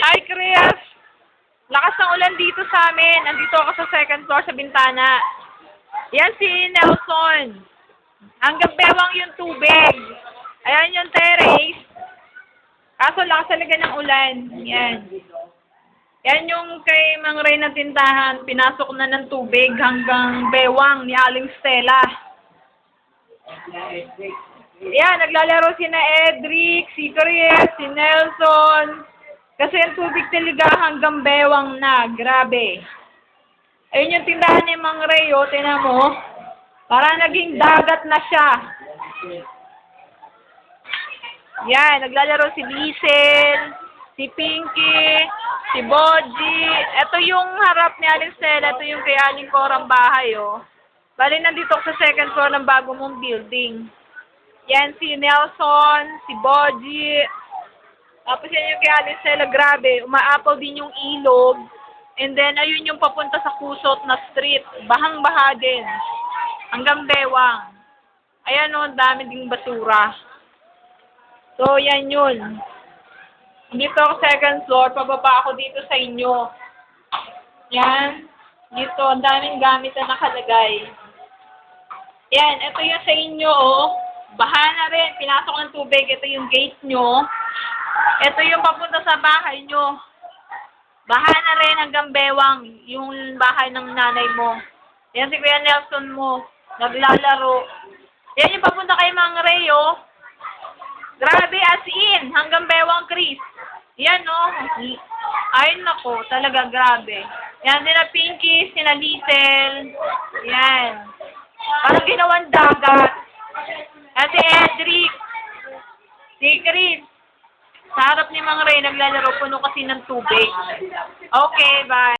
Hi, Chris! Lakas ng ulan dito sa amin. Nandito ako sa second floor sa bintana. Yan si Nelson. Hanggang bewang yung tubig. Ayan yung terrace. Kaso lakas talaga ng ulan. Yan. Yan yung kay Mang Ray na tindahan. Pinasok na ng tubig hanggang bewang ni Aling Stella. Yan, naglalaro si na Edric, si Chris, si Nelson. Kasi yung tubig talaga hanggang bewang na. Grabe. Ayun yung tindahan ni Mang Ray, oh. Tingnan mo. Parang naging dagat na siya. Yan, naglalaro si Liesel, si Pinky, si Boji. Ito yung harap ni Aling Stella. Ito yung kay Aling Corang bahay, oh. Bali, nandito ako sa second floor ng bago mong building. Yan si Nelson, si Boji. Tapos yan yung kay Aling Stella. Grabe, umaapaw din yung ilog. And then, ayun yung papunta sa Kusot na street. Bahang-baha din. Hanggang bewang. Ayan o, dami ding basura. So, yan yun. Dito ako second floor. Pababa ako dito sa inyo. Yan. Dito, ang daming gamit na nakalagay. Yan, ito yung sa inyo, oh. Baha na rin. Pinasok ng tubig. Ito yung gate nyo. Ito yung papunta sa bahay nyo. Baha na rin hanggang bewang. Yung bahay ng nanay mo. Yan si Kuya Nelson mo. Naglalaro. Yan yung papunta kay Mang Ray, oh. Grabe, as in. Hanggang bewang, Chris. Yan, oh. Ay, nako. Talaga, grabe. Yan, sina Pinky, sina Liesel. Yan. Parang ginawan dagat. Yan si Edric. Si Chris. Sa harap ni Mang Ray, naglalaro. Puno kasi ng tubig. Okay, bye.